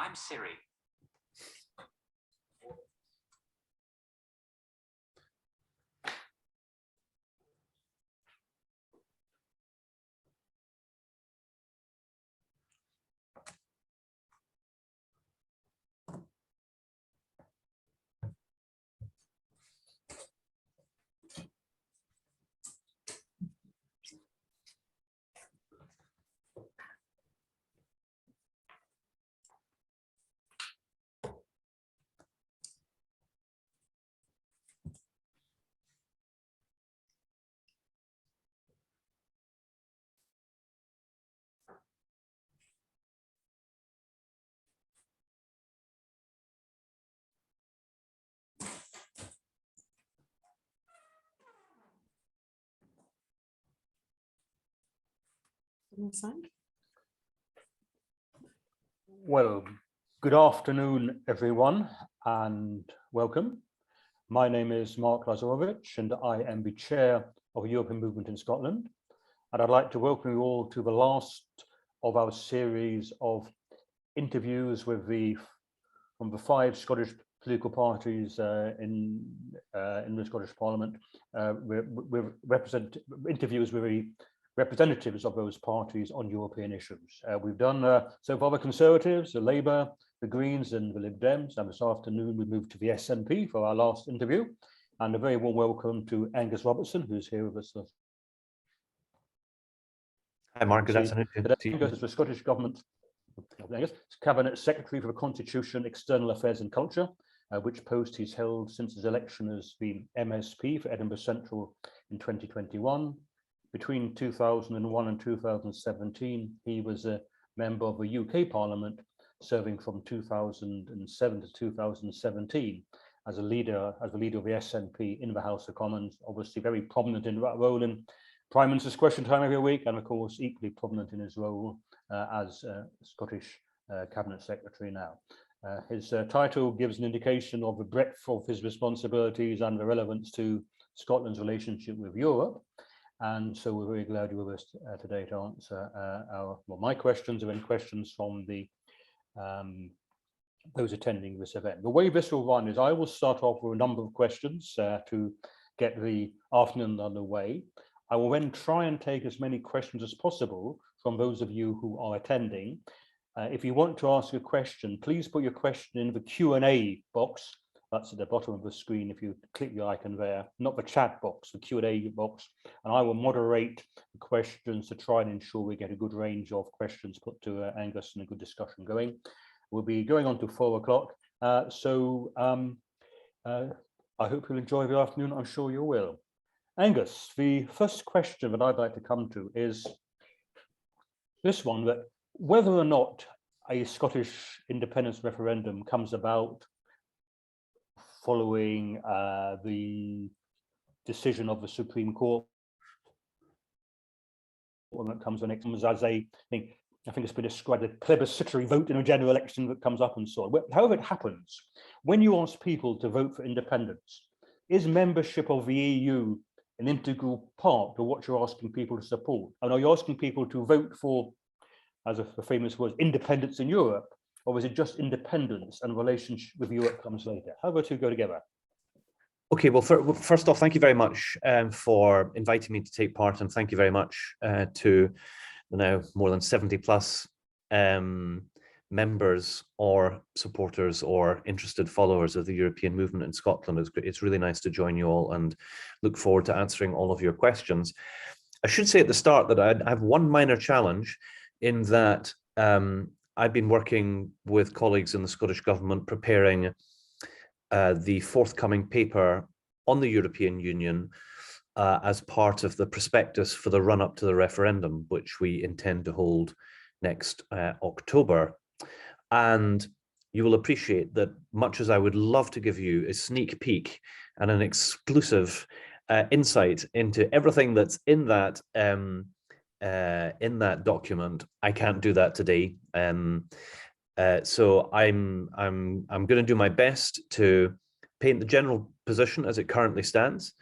I'm Siri. Well, good afternoon, everyone, and welcome. My name is Mark Lazarowicz, and I am the chair of the European Movement in Scotland. And I'd like to welcome you all to the last of our series of interviews with from the 5 Scottish political parties in the Scottish Parliament. We're interviews with the representatives of those parties on European issues. We've done so far the Conservatives, the Labour, the Greens and the Lib Dems, and this afternoon we moved to the SNP for our last interview. And a very warm welcome to Angus Robertson, who's here with us. Hi Mark, good afternoon. Angus is the Scottish Government Cabinet Secretary for the Constitution, External Affairs and Culture, which post he's held since his election as the MSP for Edinburgh Central in 2021. Between 2001 and 2017, he was a member of the UK Parliament, serving from 2007 to 2017 as the leader of the SNP in the House of Commons. Obviously, very prominent in that role in Prime Minister's Question Time every week, and of course, equally prominent in his role as Scottish Cabinet Secretary now. His title gives an indication of the breadth of his responsibilities and the relevance to Scotland's relationship with Europe. And so we're very glad you're with us today to answer my questions or any questions from those attending this event. The way this will run is I will start off with a number of questions to get the afternoon underway. I will then try and take as many questions as possible from those of you who are attending. If you want to ask a question, please put your question in the Q&A box. That's at the bottom of the screen if you click the icon there, not the chat box, the Q&A box. And I will moderate the questions to try and ensure we get a good range of questions put to Angus and a good discussion going. We'll be going on to 4 o'clock. I hope you'll enjoy the afternoon. I'm sure you will. Angus, the first question that I'd like to come to is this one, that whether or not a Scottish independence referendum comes about following the decision of the Supreme Court, when it comes to next as I think it's been described as a plebiscitary vote in a general election that comes up and so on. However it happens, when you ask people to vote for independence, is membership of the EU an integral part of what you're asking people to support? And are you asking people to vote for, as the famous word, independence in Europe, or is it just independence and relationship with Europe comes later? How the two go together? Okay, well, first off, thank you very much for inviting me to take part, and thank you very much to the now more than 70 plus members or supporters or interested followers of the European movement in Scotland. It's really nice to join you all and look forward to answering all of your questions. I should say at the start that I have one minor challenge in that I've been working with colleagues in the Scottish Government preparing the forthcoming paper on the European Union as part of the prospectus for the run-up to the referendum, which we intend to hold next October. And you will appreciate that much as I would love to give you a sneak peek and an exclusive insight into everything that's in that document, I can't do that today. So I'm going to do my best to paint the general position as it currently stands,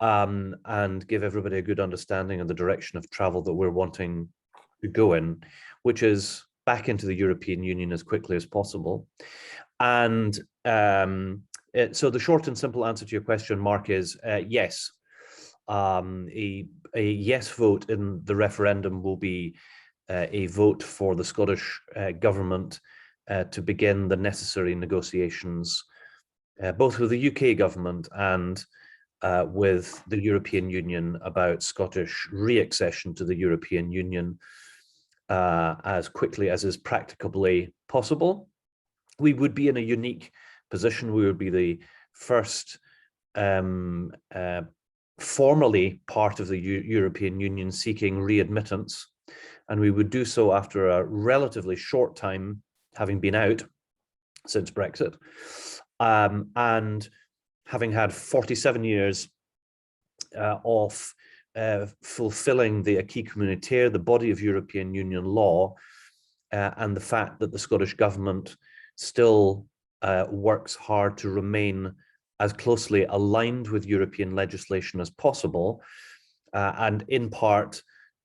and give everybody a good understanding of the direction of travel that we're wanting to go in, which is back into the European Union as quickly as possible. And so the short and simple answer to your question, Mark, is yes. A yes vote in the referendum will be a vote for the Scottish government to begin the necessary negotiations, both with the UK government and with the European Union about Scottish re-accession to the European Union as quickly as is practicably possible. We would be in a unique position. We would be the first formally part of the European Union seeking readmittance, and we would do so after a relatively short time having been out since Brexit, and having had 47 years of fulfilling the acquis communautaire, the body of European Union law, and the fact that the Scottish government still works hard to remain as closely aligned with European legislation as possible, and in part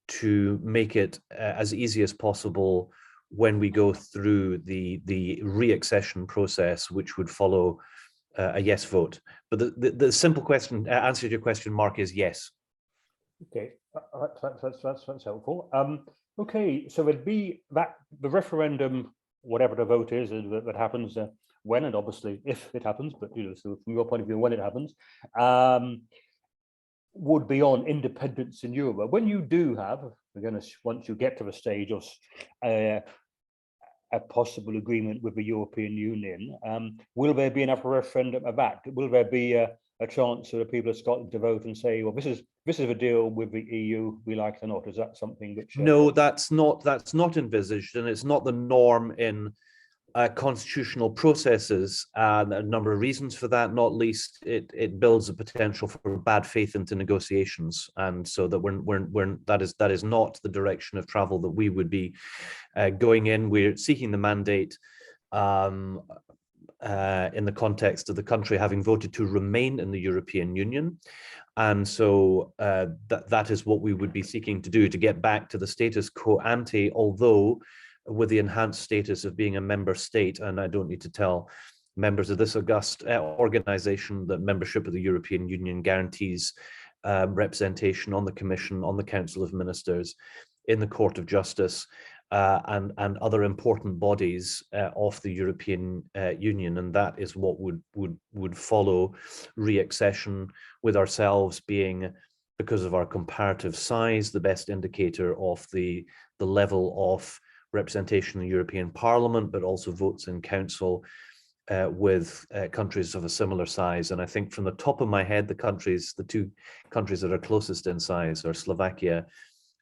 to make it as easy as possible when we go through the re-accession process, which would follow a yes vote. But the simple question, answer to your question, Mark, is yes. Okay, that's helpful. Okay, so it'd be that the referendum, whatever the vote is that happens, when and obviously if it happens, but so from your point of view, when it happens, would be on independence in Europe. When you do have, again, once you get to the stage of a possible agreement with the European Union, will there be enough referendum of that? Will there be a chance for the people of Scotland to vote and say, well, this is a deal with the EU, we like it or not? Is that something which? No, that's not envisaged, and it's not the norm in constitutional processes. A number of reasons for that, not least it builds a potential for bad faith into negotiations, and so that that is not the direction of travel that we would be going in. We're seeking the mandate in the context of the country having voted to remain in the European Union, and so that is what we would be seeking to do, to get back to the status quo ante, although with the enhanced status of being a member state. And I don't need to tell members of this august organization that membership of the European Union guarantees representation on the Commission, on the Council of Ministers, in the Court of Justice, and other important bodies of the European Union. And that is what would follow re-accession, with ourselves being, because of our comparative size, the best indicator of the level of representation in the European Parliament, but also votes in Council with countries of a similar size. And I think from the top of my head, the two countries that are closest in size are Slovakia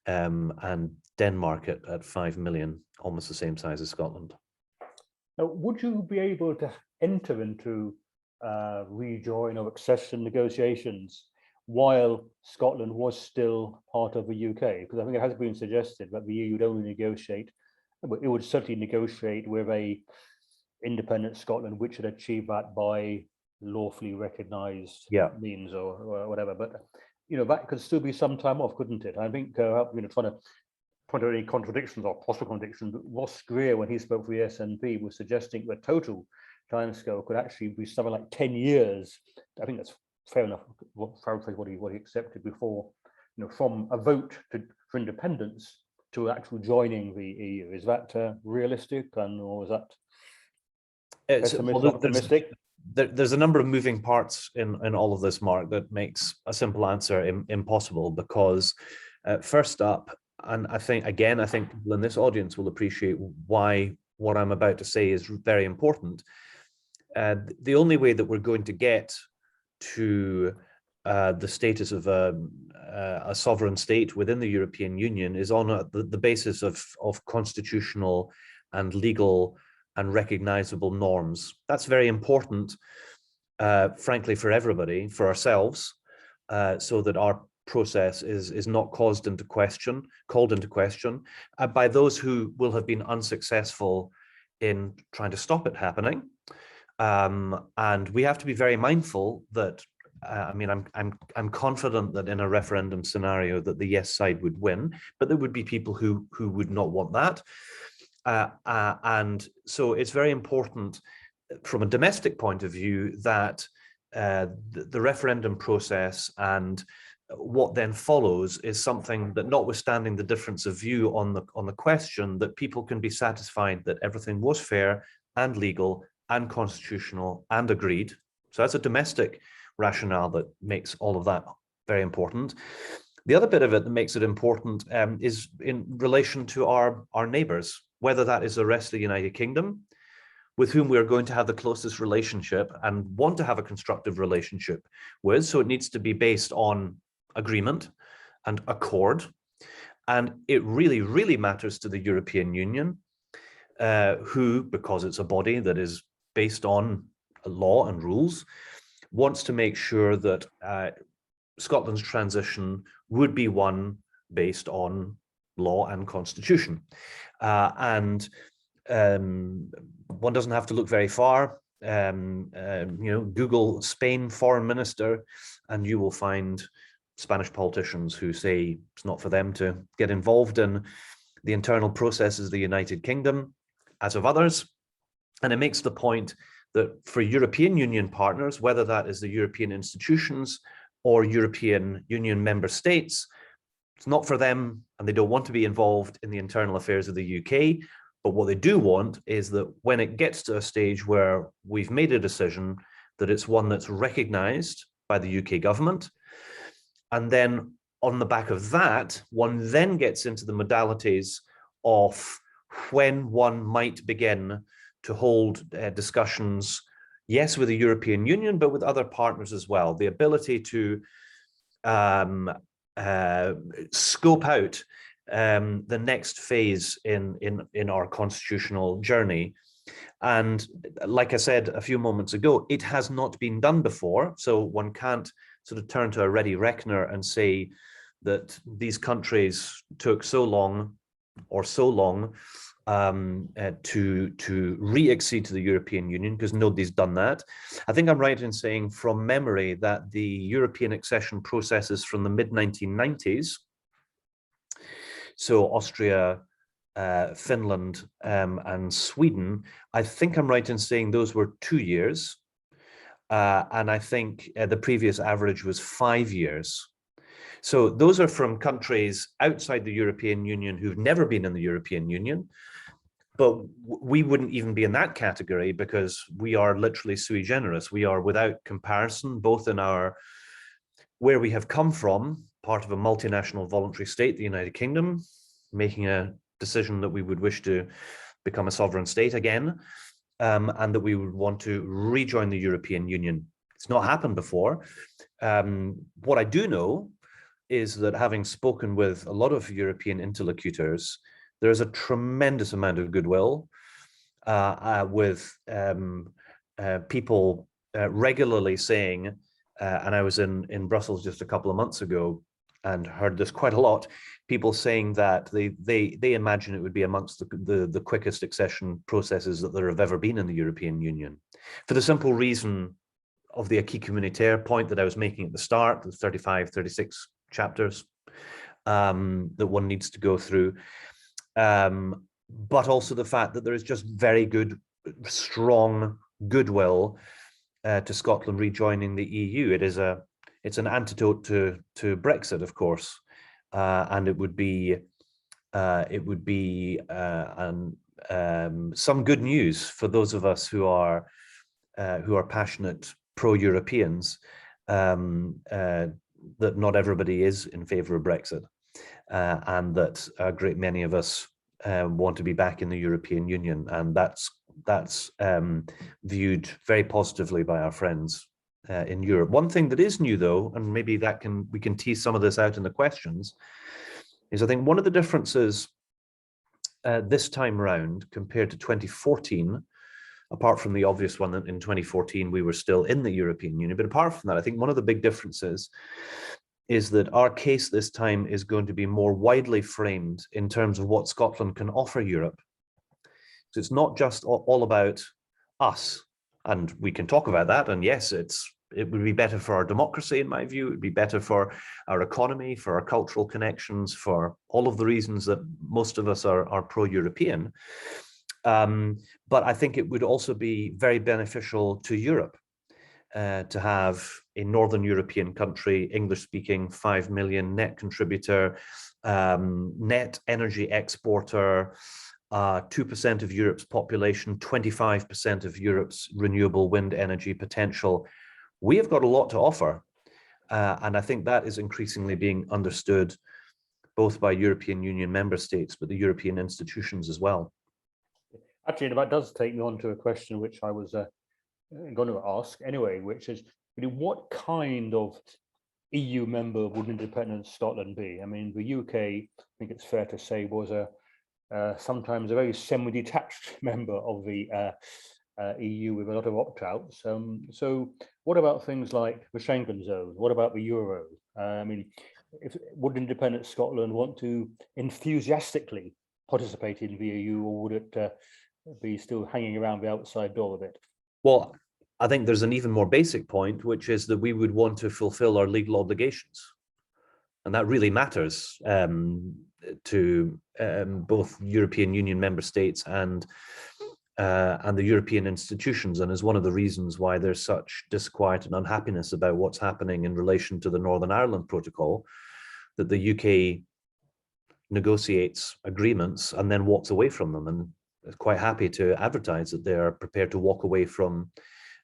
and Denmark at 5 million, almost the same size as Scotland. Now, would you be able to enter into rejoin or accession negotiations while Scotland was still part of the UK? Because I think it has been suggested that the EU would only negotiate, it would certainly negotiate with a independent Scotland, which had achieved that by lawfully recognised means or whatever. But that could still be some time off, couldn't it? I think trying to point out any contradictions or possible contradictions, but Ross Greer, when he spoke for the SNP, was suggesting the total timescale could actually be something like 10 years. I think that's fair enough. Paraphrase what he accepted before, from a vote for independence to actual joining the EU. Is that realistic, or is that optimistic? There's a number of moving parts in all of this, Mark, that makes a simple answer impossible, because first up, and I think people in this audience will appreciate why what I'm about to say is very important. The only way that we're going to get to the status of a sovereign state within the European Union is on the basis of constitutional and legal and recognizable norms. That's very important, frankly, for everybody, for ourselves, so that our process is not called into question by those who will have been unsuccessful in trying to stop it happening. And we have to be very mindful that I'm confident that in a referendum scenario that the yes side would win, but there would be people who would not want that. And so it's very important from a domestic point of view that the referendum process and what then follows is something that, notwithstanding the difference of view on the question, that people can be satisfied that everything was fair and legal and constitutional and agreed. So that's a domestic rationale that makes all of that very important. The other bit of it that makes it important is in relation to our neighbours, whether that is the rest of the United Kingdom, with whom we are going to have the closest relationship and want to have a constructive relationship with. So it needs to be based on agreement and accord. And it really, really matters to the European Union, who, because it's a body that is based on law and rules, wants to make sure that Scotland's transition would be one based on law and constitution. One doesn't have to look very far. Google Spain foreign minister, and you will find Spanish politicians who say it's not for them to get involved in the internal processes of the United Kingdom, as of others. And it makes the point that for European Union partners, whether that is the European institutions or European Union member states, it's not for them, and they don't want to be involved in the internal affairs of the UK. But what they do want is that when it gets to a stage where we've made a decision, that it's one that's recognised by the UK government. And then on the back of that, one then gets into the modalities of when one might begin to hold discussions, yes, with the European Union, but with other partners as well. The ability to scope out the next phase in our constitutional journey. And like I said a few moments ago, it has not been done before. So one can't sort of turn to a ready reckoner and say that these countries took so long to re-accede to the European Union, because nobody's done that. I think I'm right in saying from memory that the European accession processes from the mid-1990s, so Austria, Finland, and Sweden, I think I'm right in saying those were 2 years. And I think the previous average was 5 years. So those are from countries outside the European Union who've never been in the European Union. But we wouldn't even be in that category because we are literally sui generis. We are without comparison, both in our where we have come from, part of a multinational voluntary state, the United Kingdom, making a decision that we would wish to become a sovereign state again, and that we would want to rejoin the European Union. It's not happened before. What I do know is that, having spoken with a lot of European interlocutors, there's a tremendous amount of goodwill with people regularly saying, and I was in Brussels just a couple of months ago and heard this quite a lot, people saying that they imagine it would be amongst the quickest accession processes that there have ever been in the European Union, for the simple reason of the acquis communautaire point that I was making at the start, the 35, 36 chapters that one needs to go through. But also the fact that there is just very good, strong goodwill to Scotland rejoining the EU. It's an antidote to Brexit, of course, and it would be some good news for those of us who are passionate pro-Europeans, that not everybody is in favour of Brexit. And that a great many of us want to be back in the European Union, and that's viewed very positively by our friends in Europe. One thing that is new, though, and maybe we can tease some of this out in the questions, is I think one of the differences this time round compared to 2014, apart from the obvious one that in 2014 we were still in the European Union, but apart from that, I think one of the big differences is that our case this time is going to be more widely framed in terms of what Scotland can offer Europe. So it's not just all about us, and we can talk about that, and yes, it's it would be better for our democracy, in my view. It would be better for our economy, for our cultural connections, for all of the reasons that most of us are pro-European. But I think it would also be very beneficial to Europe to have a Northern European country, English-speaking, 5 million net contributor, net energy exporter, 2% of Europe's population, 25% of Europe's renewable wind energy potential. We have got a lot to offer. And I think that is increasingly being understood both by European Union member states, but the European institutions as well. Actually, that does take me on to a question which I was going to ask anyway, which is, what kind of EU member would independent Scotland be? I mean, the UK, I think it's fair to say, was sometimes a very semi-detached member of the EU with a lot of opt-outs. So what about things like the Schengen zone? What about the Euro? I mean, would independent Scotland want to enthusiastically participate in the EU, or would it be still hanging around the outside door a bit? Well, I think there's an even more basic point, which is that we would want to fulfill our legal obligations. And that really matters to both European Union member states and the European institutions, and is one of the reasons why there's such disquiet and unhappiness about what's happening in relation to the Northern Ireland Protocol, that the UK negotiates agreements and then walks away from them, and is quite happy to advertise that they are prepared to walk away from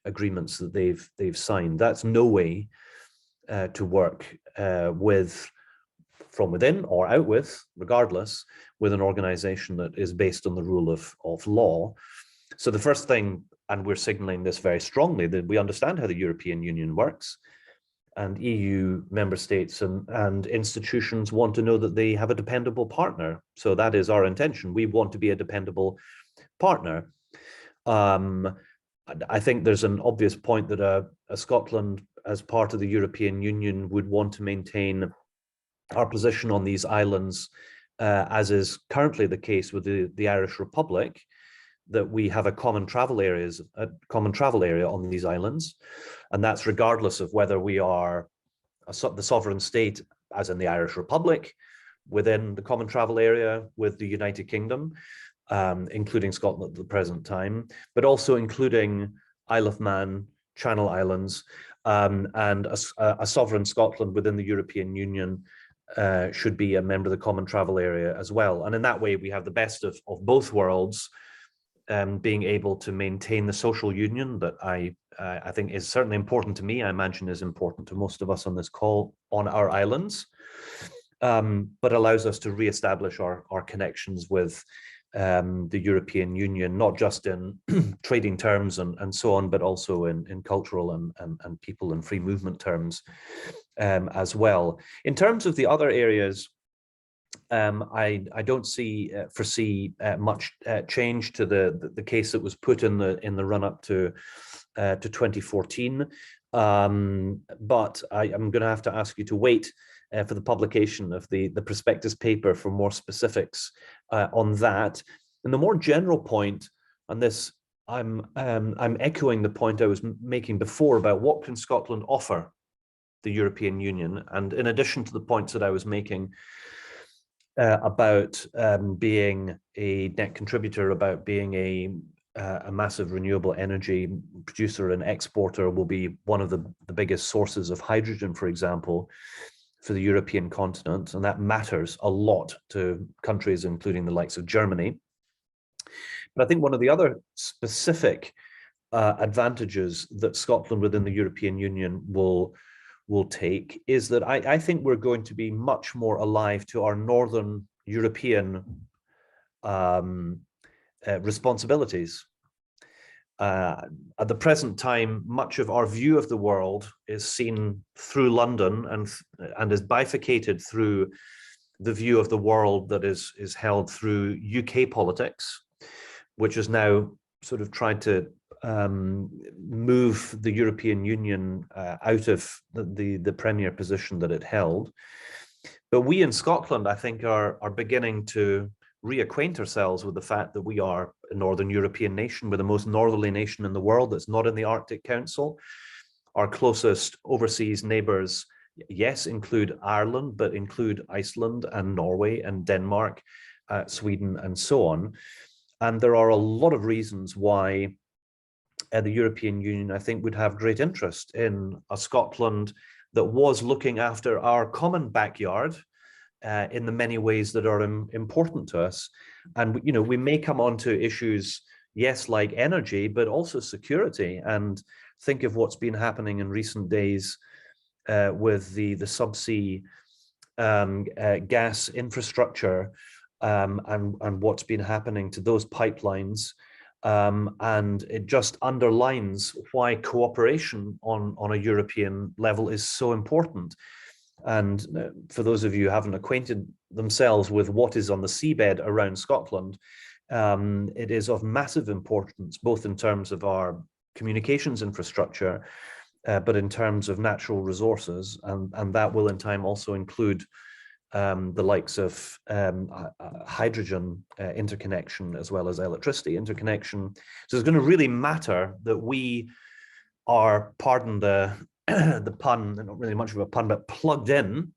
agreements that they've signed. That's no way to work from within or out with, regardless, with an organization that is based on the rule of law. So the first thing, and we're signaling this very strongly, that we understand how the European Union works, and EU member states and institutions want to know that they have a dependable partner. So that is our intention. We want to be a dependable partner. I think there's an obvious point that a Scotland, as part of the European Union, would want to maintain our position on these islands, as is currently the case with the Irish Republic, that we have a common travel area on these islands, and that's regardless of whether we are the sovereign state, as in the Irish Republic, within the common travel area with the United Kingdom, including Scotland at the present time, but also including Isle of Man, Channel Islands, and a sovereign Scotland within the European Union should be a member of the common travel area as well. And in that way, we have the best of both worlds, being able to maintain the social union that I think is certainly important to me. I imagine is important to most of us on this call on our islands, but allows us to reestablish our connections with the European Union, not just in trading terms and so on, but also in cultural and people and free movement terms as well. In terms of the other areas, I don't foresee much change to the case that was put in the run-up to 2014, but I'm going to have to ask you to wait for the publication of the prospectus paper for more specifics on that. And the more general point on this, I'm echoing the point I was making before about what can Scotland offer the European Union, and in addition to the points that I was making about being a net contributor, about being a massive renewable energy producer and exporter, will be one of the biggest sources of hydrogen, for example, for the European continent, and that matters a lot to countries including the likes of Germany. But I think one of the other specific advantages that Scotland within the European Union will take is that I think we're going to be much more alive to our Northern European responsibilities. At the present time, much of our view of the world is seen through London and is bifurcated through the view of the world that is held through UK politics, which is now sort of tried to move the European Union out of the premier position that it held. But we in Scotland, I think, are beginning to reacquaint ourselves with the fact that we are a Northern European nation. We're the most northerly nation in the world that's not in the Arctic Council. our closest overseas neighbours, yes, include Ireland, but include Iceland and Norway and Denmark, Sweden, and so on. And there are a lot of reasons why the European Union, I think, would have great interest in a Scotland that was looking after our common backyard in the many ways that are important to us. And, you know, we may come on to issues, yes, like energy, but also security. And think of what's been happening in recent days with the subsea gas infrastructure and what's been happening to those pipelines. And it just underlines why cooperation on a European level is so important. And for those of you who haven't acquainted themselves with what is on the seabed around Scotland, it is of massive importance, both in terms of our communications infrastructure, but in terms of natural resources. And that will in time also include the likes of hydrogen interconnection as well as electricity interconnection. So it's going to really matter that we are, pardon the pun, not really much of a pun, but plugged in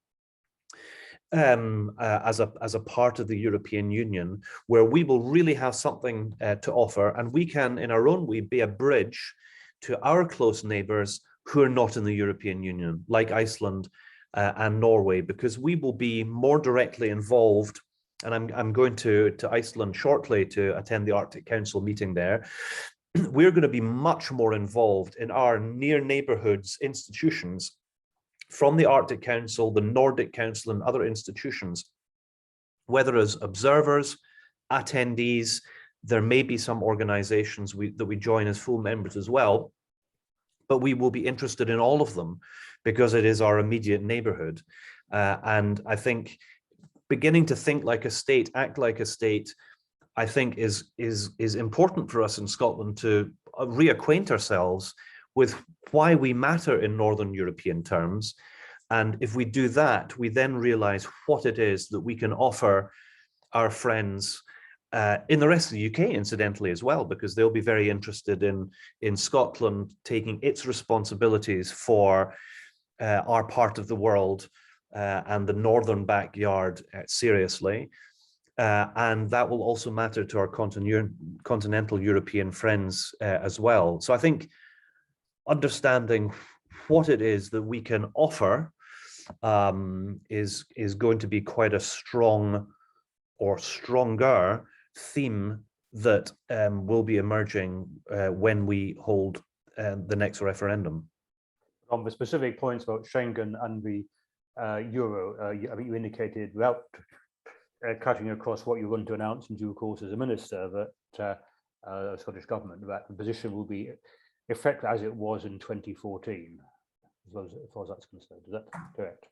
as a part of the European Union, where we will really have something to offer, and we can, in our own way, be a bridge to our close neighbours who are not in the European Union, like Iceland and Norway, because we will be more directly involved. And I'm going to Iceland shortly to attend the Arctic Council meeting there. We're going to be much more involved in our near neighbourhoods institutions, from the Arctic Council, the Nordic Council, and other institutions, whether as observers, attendees. There may be some organisations that we join as full members as well, but we will be interested in all of them because it is our immediate neighbourhood. And I think beginning to think like a state, act like a state, I think is important for us in Scotland to reacquaint ourselves with why we matter in Northern European terms. And if we do that, we then realise what it is that we can offer our friends in the rest of the UK, incidentally, as well, because they'll be very interested in Scotland taking its responsibilities for our part of the world and the northern backyard seriously. And that will also matter to our continental European friends as well. So I think understanding what it is that we can offer is going to be quite a strong or stronger theme that will be emerging when we hold the next referendum. On the specific points about Schengen and the euro, I think you indicated, without cutting across what you're going to announce in due course as a minister, that the Scottish Government, that the position will be effective as it was in 2014, as far as that's concerned. Is that correct?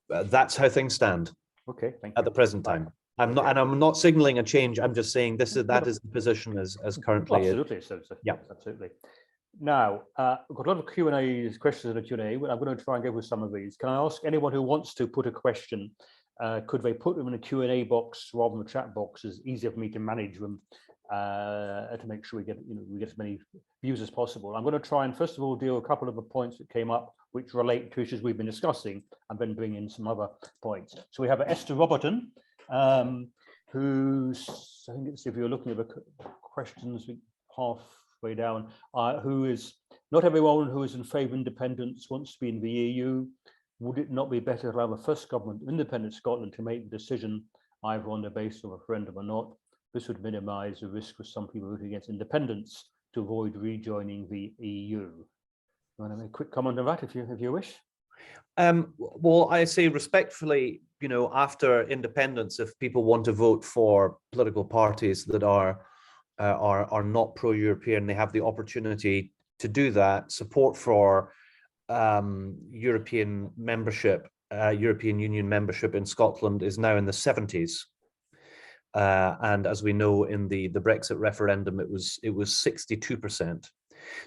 That's how things stand. Okay, thank you. At the present time. I'm not signaling a change. I'm just saying that is the position as currently. Absolutely. So yeah, absolutely. Now, we've got a lot of Q&A questions in the Q&A. I'm going to try and go with some of these. Can I ask anyone who wants to put a question, could they put them in a Q&A box rather than the chat box? It's easier for me to manage them to make sure we get as many views as possible. I'm going to try and first of all deal with a couple of the points that came up which relate to issues we've been discussing, and then bring in some other points. So we have Esther Robertson, who's, I think it's, if you're looking at the questions halfway down, who is, not everyone who is in favour of independence wants to be in the EU. Would it not be better to allow the first government of independent Scotland to make the decision either on the basis of a referendum or not? This would minimise the risk for some people voting against independence to avoid rejoining the EU. You want to make a quick comment on that if you wish? Well, I say respectfully, after independence, if people want to vote for political parties that are not pro-European, they have the opportunity to do that. Support for European membership, European Union membership in Scotland is now in the 70s. And as we know, in the Brexit referendum, it was 62%.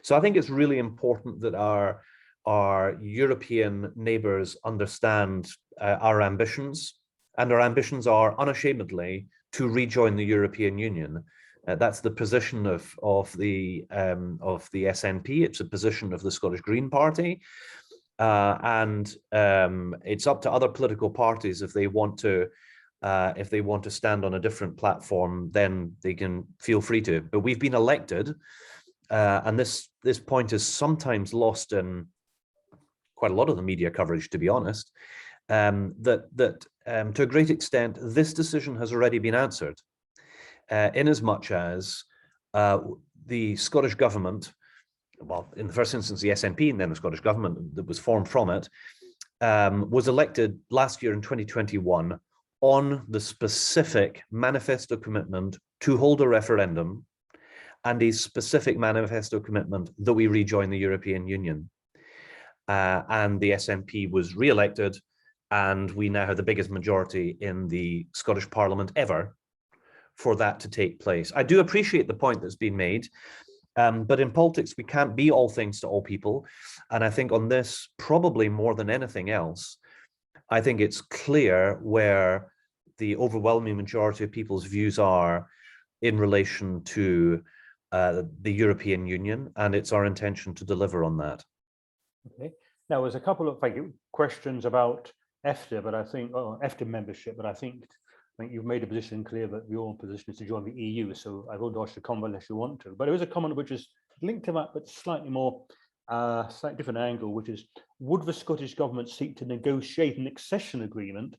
So I think it's really important that our European neighbours understand our ambitions, and our ambitions are unashamedly to rejoin the European Union. That's the position of the SNP. It's a position of the Scottish Green Party, and it's up to other political parties if they want to stand on a different platform. Then they can feel free to. But we've been elected, and this point is sometimes lost in quite a lot of the media coverage, to be honest. That to a great extent, this decision has already been answered. In as much as the Scottish government, well, in the first instance, the SNP and then the Scottish government that was formed from it, was elected last year in 2021 on the specific manifesto commitment to hold a referendum and a specific manifesto commitment that we rejoin the European Union. And the SNP was re-elected, and we now have the biggest majority in the Scottish Parliament ever for that to take place. I do appreciate the point that's been made, but in politics, we can't be all things to all people. And I think on this, probably more than anything else, I think it's clear where the overwhelming majority of people's views are in relation to the European Union, and it's our intention to deliver on that. Okay. Now, there's a couple of questions about EFTA, but I think EFTA membership, but I think you've made a position clear that your position is to join the EU, so I won't ask you to comment unless you want to. But there is a comment which is linked to that, but slightly more, slightly different angle, which is, would the Scottish government seek to negotiate an accession agreement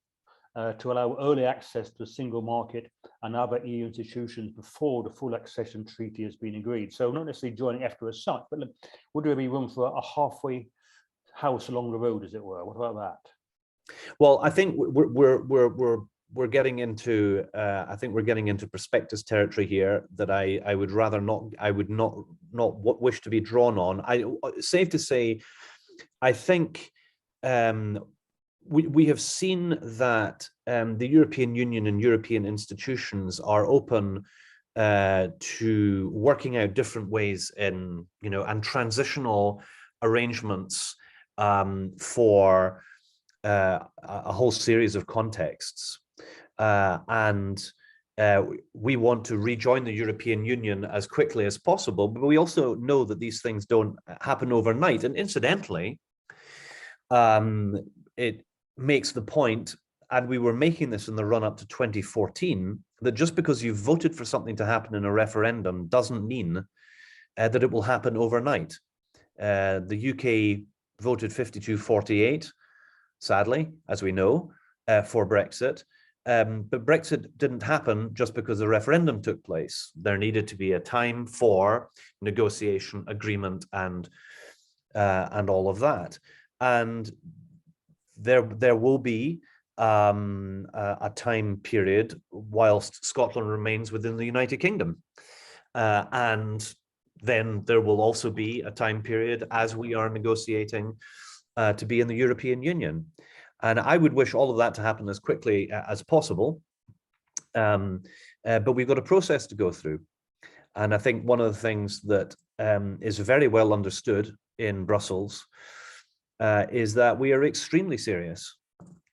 to allow early access to the single market and other EU institutions before the full accession treaty has been agreed? So not necessarily joining EFTA as such, but would there be room for a halfway house along the road, as it were? What about that? Well, I think we're getting into prospectus territory here that I would rather not. I would not wish to be drawn on. Safe to say, I think we have seen that the European Union and European institutions are open to working out different ways in, and transitional arrangements for a whole series of contexts. And we want to rejoin the European Union as quickly as possible, but we also know that these things don't happen overnight. And incidentally, it makes the point, and we were making this in the run-up to 2014, that just because you voted for something to happen in a referendum doesn't mean that it will happen overnight. The UK voted 52-48, sadly, as we know, for Brexit. But Brexit didn't happen just because the referendum took place. There needed to be a time for negotiation, agreement, and all of that. And there will be a time period whilst Scotland remains within the United Kingdom. And then there will also be a time period as we are negotiating to be in the European Union. And I would wish all of that to happen as quickly as possible. But we've got a process to go through. And I think one of the things that is very well understood in Brussels is that we are extremely serious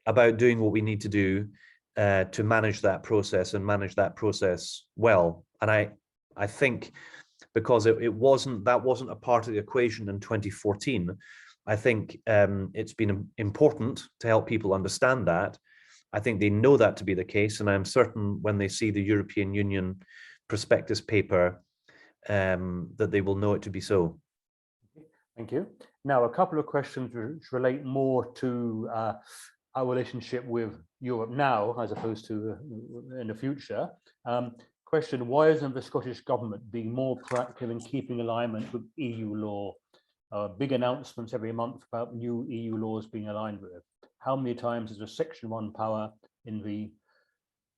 about doing what we need to do to manage that process and manage that process well. And I think because that wasn't a part of the equation in 2014, I think it's been important to help people understand that. I think they know that to be the case, and I'm certain when they see the European Union prospectus paper that they will know it to be so. Thank you. Now, a couple of questions which relate more to our relationship with Europe now, as opposed to in the future. Question, why isn't the Scottish government being more proactive in keeping alignment with EU law? Big announcements every month about new EU laws being aligned with. How many times has a Section 1 power in the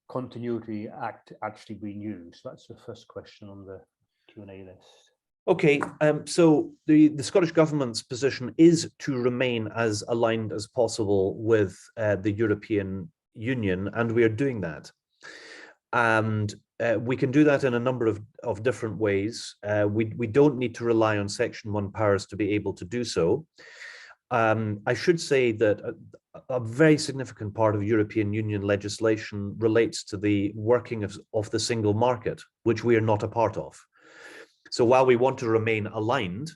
Continuity Act actually been used? That's the first question on the Q&A list. Okay, so the Scottish government's position is to remain as aligned as possible with the European Union, and we are doing that. And we can do that in a number of different ways. We don't need to rely on Section 1 powers to be able to do so. I should say that a very significant part of European Union legislation relates to the working of the single market, which we are not a part of. So while we want to remain aligned,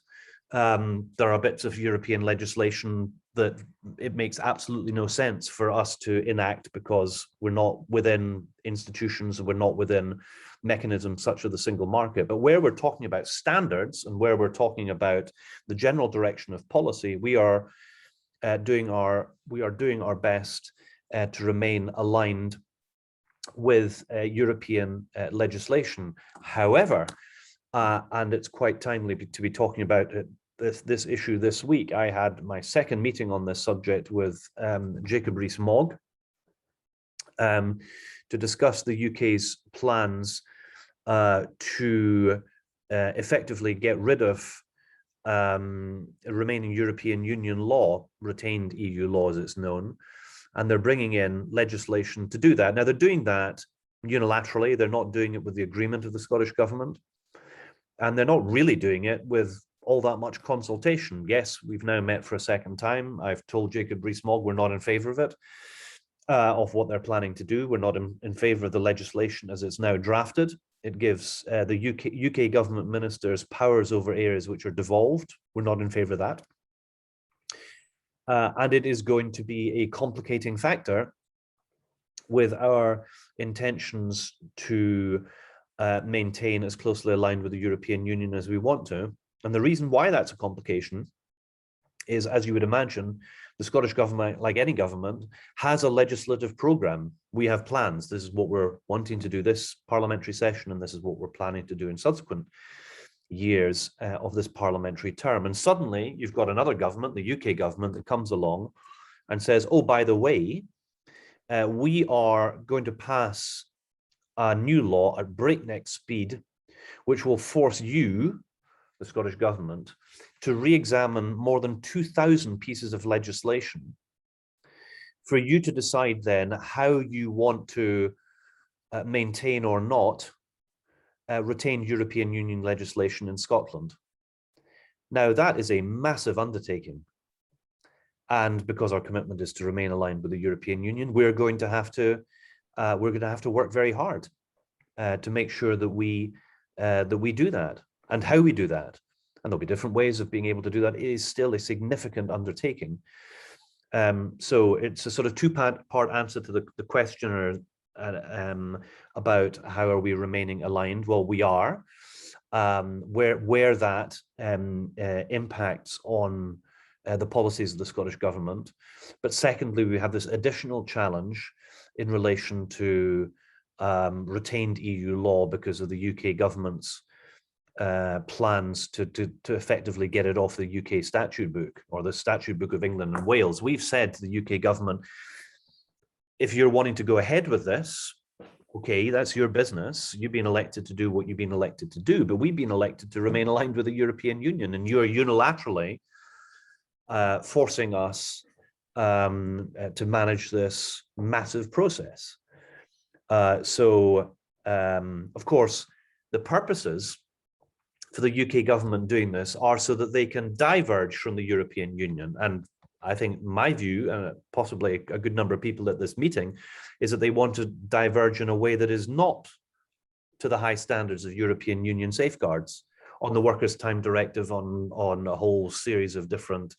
there are bits of European legislation that it makes absolutely no sense for us to enact because we're not within institutions, we're not within mechanisms such as the single market. But where we're talking about standards and where we're talking about the general direction of policy, we are doing our best to remain aligned with European legislation. However, and it's quite timely to be talking about this issue this week. I had my second meeting on this subject with Jacob Rees-Mogg to discuss the UK's plans to effectively get rid of remaining European Union law, retained EU law as it's known, and they're bringing in legislation to do that. Now, they're doing that unilaterally. They're not doing it with the agreement of the Scottish Government, and they're not really doing it with all that much consultation. Yes, we've now met for a second time. I've told Jacob Rees-Mogg we're not in favour of it, of what they're planning to do. We're not in favour of the legislation as it's now drafted. It gives the UK government ministers powers over areas which are devolved. We're not in favour of that. And it is going to be a complicating factor with our intentions to maintain as closely aligned with the European Union as we want to. And the reason why that's a complication is, as you would imagine, the Scottish Government, like any government, has a legislative programme. We have plans. This is what we're wanting to do this parliamentary session, and this is what we're planning to do in subsequent years of this parliamentary term. And suddenly you've got another government, the UK government, that comes along and says, oh, by the way, we are going to pass a new law at breakneck speed, which will force you, the Scottish Government, to re-examine more than 2,000 pieces of legislation for you to decide then how you want to maintain or not retain European Union legislation in Scotland. Now, that is a massive undertaking. And because our commitment is to remain aligned with the European Union, we're going to have to work very hard to make sure that we do that. And how we do that, and there'll be different ways of being able to do that, is still a significant undertaking. So it's a sort of two-part answer to the questioner about how are we remaining aligned. Well, we are. Where that impacts on the policies of the Scottish Government. But secondly, we have this additional challenge in relation to retained EU law because of the UK government's plans to effectively get it off the UK statute book, or the statute book of England and Wales. We've said to the UK government, if you're wanting to go ahead with this, okay, that's your business. You've been elected to do what you've been elected to do, but we've been elected to remain aligned with the European Union, and you're unilaterally forcing us to manage this massive process. So, of course, the purposes for the UK government doing this are so that they can diverge from the European Union. And I think my view, and possibly a good number of people at this meeting, is that they want to diverge in a way that is not to the high standards of European Union safeguards on the Workers' Time Directive, on a whole series of different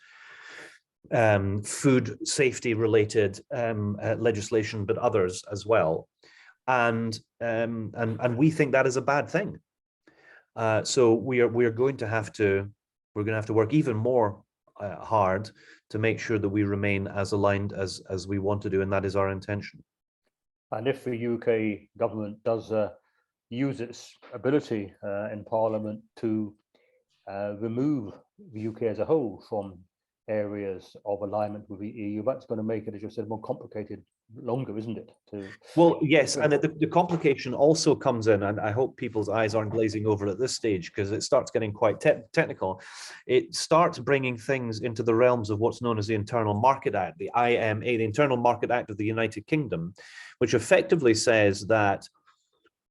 food safety related legislation, but others as well. And we think that is a bad thing. So we are going to have to work even more hard to make sure that we remain as aligned as we want to do, and that is our intention. And if the UK government does use its ability in Parliament to remove the UK as a whole from areas of alignment with the EU, that's going to make it, as you said, more complicated, longer, isn't it? Well, yes, and the complication also comes in, and I hope people's eyes aren't glazing over at this stage, because it starts getting quite technical. It starts bringing things into the realms of what's known as the Internal Market Act, the IMA, the Internal Market Act of the United Kingdom, which effectively says that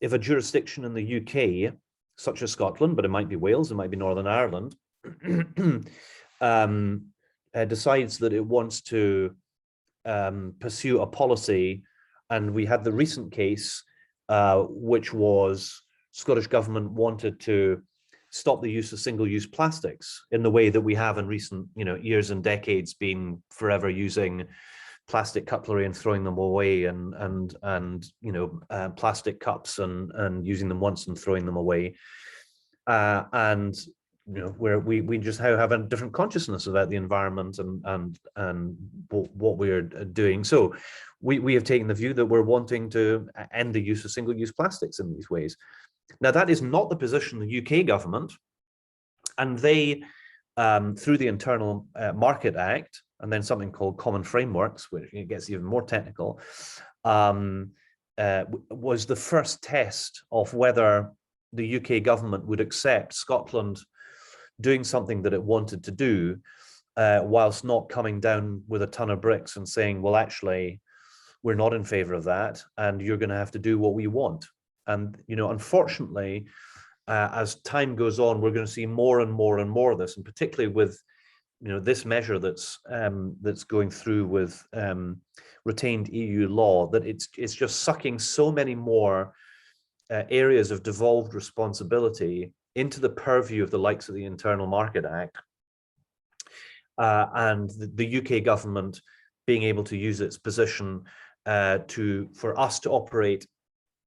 if a jurisdiction in the UK, such as Scotland, but it might be Wales, it might be Northern Ireland, decides that it wants to pursue a policy, and we had the recent case, which was Scottish government wanted to stop the use of single-use plastics in the way that we have in recent, years and decades, been forever using plastic cutlery and throwing them away, and plastic cups and using them once and throwing them away, and where we just have a different consciousness about the environment and what we're doing. So we have taken the view that we're wanting to end the use of single-use plastics in these ways. Now, that is not the position of the UK government, and they, through the Internal Market Act, and then something called Common Frameworks, which gets even more technical, was the first test of whether the UK government would accept Scotland doing something that it wanted to do, whilst not coming down with a ton of bricks and saying, well, actually, we're not in favor of that, and you're going to have to do what we want. And, unfortunately, as time goes on, we're going to see more and more and more of this, and particularly with, this measure that's going through with retained EU law, that it's just sucking so many more areas of devolved responsibility into the purview of the likes of the Internal Market Act, and the UK government being able to use its position for us to operate,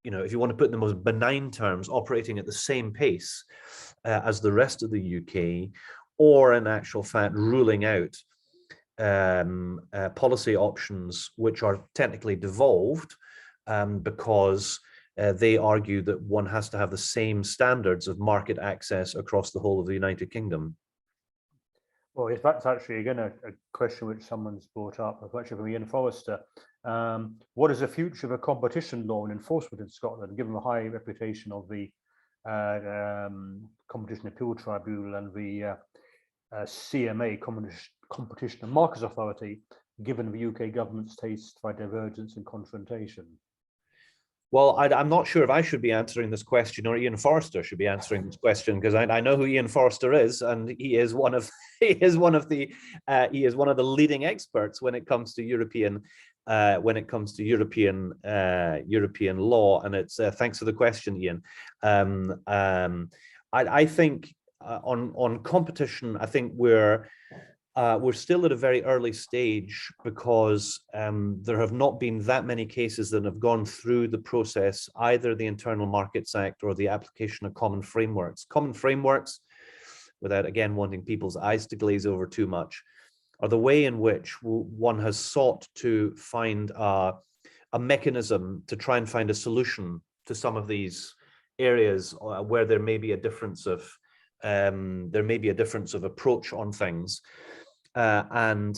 if you want to put in the most benign terms, operating at the same pace as the rest of the UK, or in actual fact ruling out policy options which are technically devolved, because they argue that one has to have the same standards of market access across the whole of the United Kingdom. Well, if that's actually again a question which someone's brought up, actually from Ian Forrester. What is the future of a competition law and enforcement in Scotland, given the high reputation of the Competition Appeal Tribunal and the CMA, Competition and Markets Authority, given the UK government's taste for divergence and confrontation? Well, I'm not sure if I should be answering this question or Ian Forrester should be answering this question, because I know who Ian Forrester is, and he is one of the leading experts when it comes to European law. And it's thanks for the question, Ian. I think on competition, I think we're still at a very early stage, because there have not been that many cases that have gone through the process, either the Internal Markets Act or the application of common frameworks. Common frameworks, without again wanting people's eyes to glaze over too much, are the way in which one has sought to find a mechanism to try and find a solution to some of these areas where there may be a difference of approach on things. And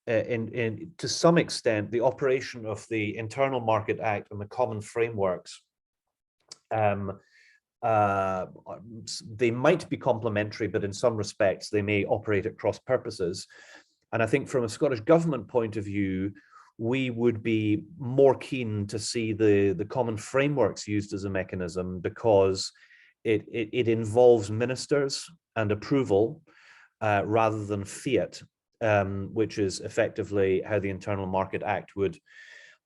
to some extent, the operation of the Internal Market Act and the common frameworks, they might be complementary, but in some respects, they may operate at cross purposes. And I think from a Scottish government point of view, we would be more keen to see the common frameworks used as a mechanism, because it involves ministers and approval rather than fiat, which is effectively how the Internal Market Act would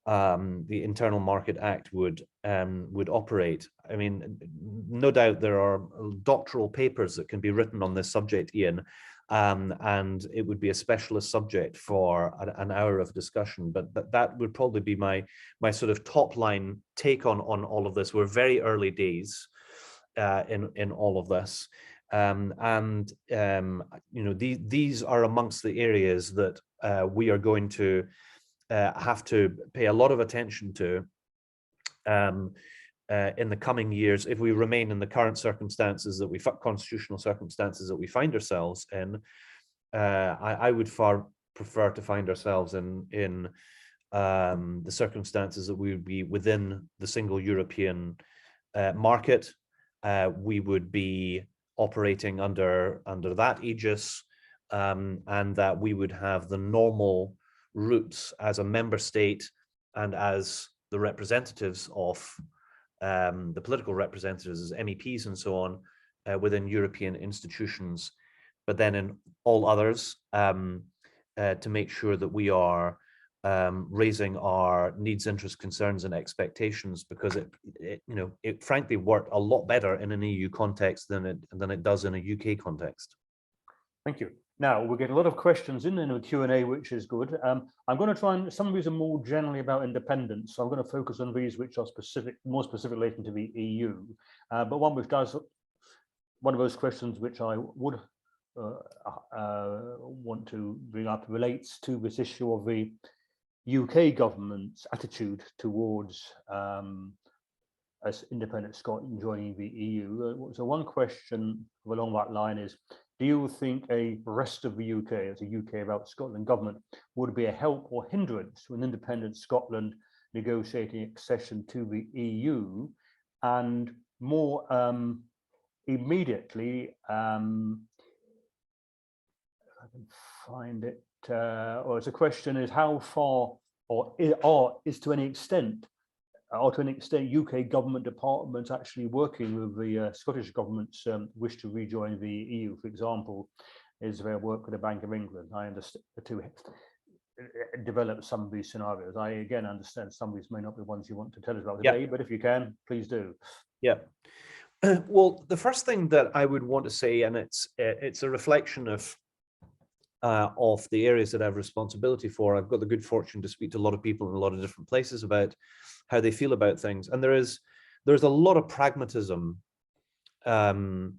operate. I mean, no doubt there are doctoral papers that can be written on this subject, Ian, and it would be a specialist subject for an hour of discussion. But that would probably be my sort of top line take on all of this. We're very early days in all of this. These are amongst the areas that we are going to have to pay a lot of attention to in the coming years, if we remain in the current constitutional circumstances that we find ourselves in. I would far prefer to find ourselves in the circumstances that we would be within the single European market. We would be operating under that aegis, and that we would have the normal routes as a member state and as the representatives of the political representatives as MEPs and so on within European institutions. But then in all others, to make sure that we are raising our needs, interests, concerns, and expectations, because it frankly worked a lot better in an EU context than it does in a UK context. Thank you. Now we'll get a lot of questions in the Q&A, which is good. I'm going to try and some of these are more generally about independence, so I'm going to focus on these which are more specific relating to the EU. But one of those questions which I would want to bring up relates to this issue of the UK government's attitude towards as independent Scotland joining the EU. So one question along that line is, do you think a rest of the UK, as a UK without Scotland government, would be a help or hindrance to an independent Scotland negotiating accession to the EU? And more immediately, if I can find it, or the question is how far or is to any extent UK government departments actually working with the Scottish government's wish to rejoin the EU? For example, is there work with the Bank of England? I understand to develop some of these scenarios. I again understand some of these may not be ones you want to tell us about today, but if you can, please do. Yeah. Well, the first thing that I would want to say, and it's a reflection of the areas that I have responsibility for. I've got the good fortune to speak to a lot of people in a lot of different places about how they feel about things, and there's a lot of pragmatism from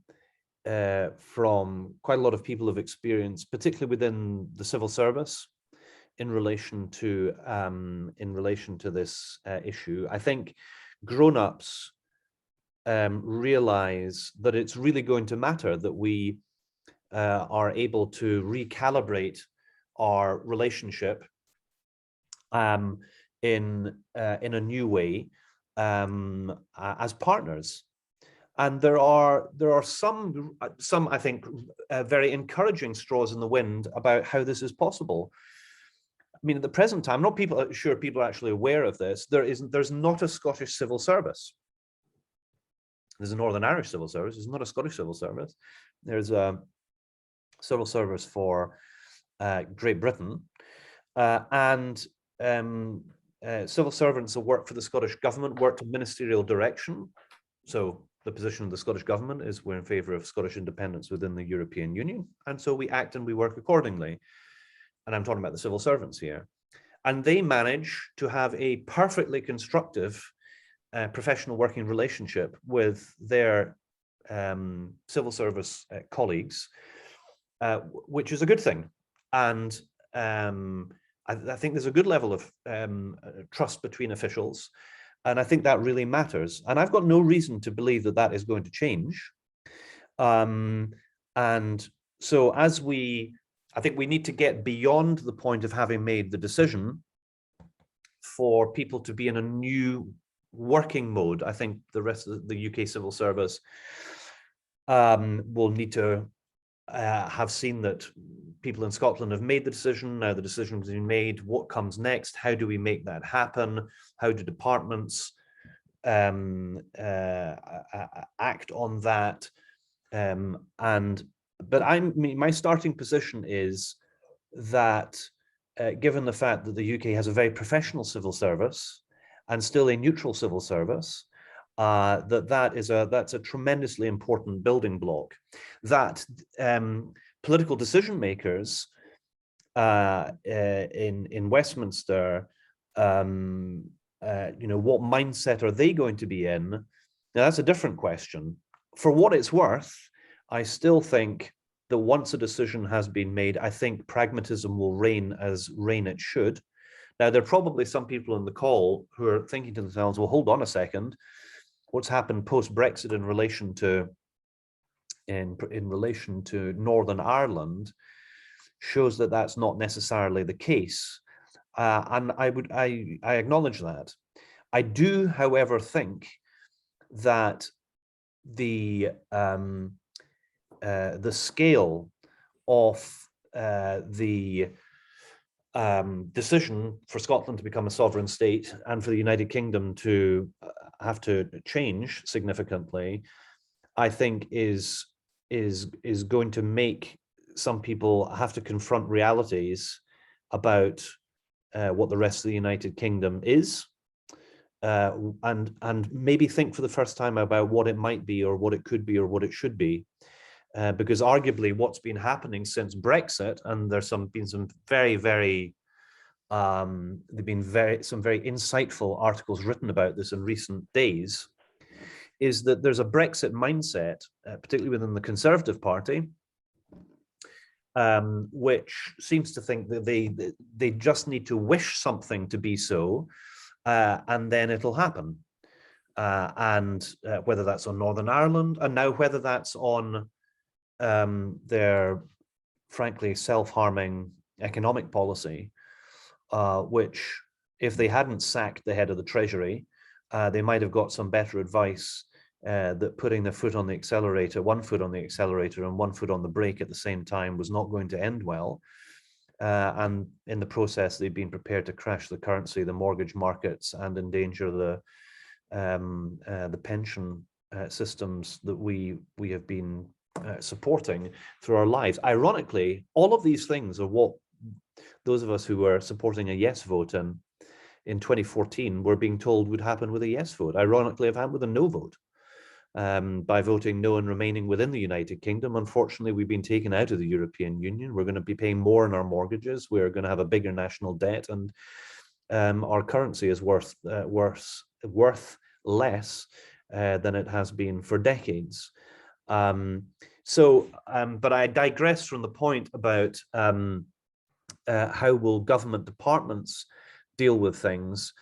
quite a lot of people of experience, particularly within the civil service, in relation to this issue. I think grown-ups realize that it's really going to matter that we are able to recalibrate our relationship in a new way as partners. And there are some I think very encouraging straws in the wind about how this is possible. I mean, at the present time, not sure people are actually aware of this. There's not a Scottish civil service. There's a Northern Irish civil service. There's not a Scottish civil service. There's a civil service for Great Britain, and civil servants that work for the Scottish government work to ministerial direction. So the position of the Scottish government is we're in favour of Scottish independence within the European Union, and so we act and we work accordingly. And I'm talking about the civil servants here. And they manage to have a perfectly constructive professional working relationship with their civil service colleagues, which is a good thing. And I think there's a good level of trust between officials, and I think that really matters. And I've got no reason to believe that that is going to change. And so I think we need to get beyond the point of having made the decision for people to be in a new working mode. I think the rest of the UK civil service will need to have seen that people in Scotland have made the decision. Now the decision has been made. What comes next? How do we make that happen? How do departments act on that? But my starting position is that given the fact that the UK has a very professional civil service and still a neutral civil service, that's a tremendously important building block. That political decision makers in Westminster, what mindset are they going to be in? Now that's a different question. For what it's worth, I still think that once a decision has been made, I think pragmatism will reign as reign it should. Now, there are probably some people on the call who are thinking to themselves, well, hold on a second, what's happened post-Brexit in relation to Northern Ireland shows that that's not necessarily the case. And I acknowledge that. I do, however, think that the scale of the decision for Scotland to become a sovereign state and for the United Kingdom to have to change significantly, I think is going to make some people have to confront realities about what the rest of the United Kingdom is, and maybe think for the first time about what it might be, or what it could be, or what it should be. Because arguably what's been happening since Brexit, and there's been some very, very there've been some very insightful articles written about this in recent days, is that there's a Brexit mindset, particularly within the Conservative Party, which seems to think that they just need to wish something to be so, and then it'll happen. And whether that's on Northern Ireland, and now whether that's on their frankly self-harming economic policy, which, if they hadn't sacked the head of the Treasury, they might have got some better advice that putting their foot on the accelerator, one foot on the accelerator and one foot on the brake at the same time, was not going to end well. And in the process, they've been prepared to crash the currency, the mortgage markets, and endanger the pension systems that we have been supporting through our lives. Ironically, all of these things are what those of us who were supporting a yes vote in 2014 were being told would happen with a yes vote. Ironically, have happened with a no vote. By voting no and remaining within the United Kingdom, unfortunately, we've been taken out of the European Union. We're going to be paying more on our mortgages. We're going to have a bigger national debt, and our currency is worth less than it has been for decades. But I digress from the point about how will government departments deal with things.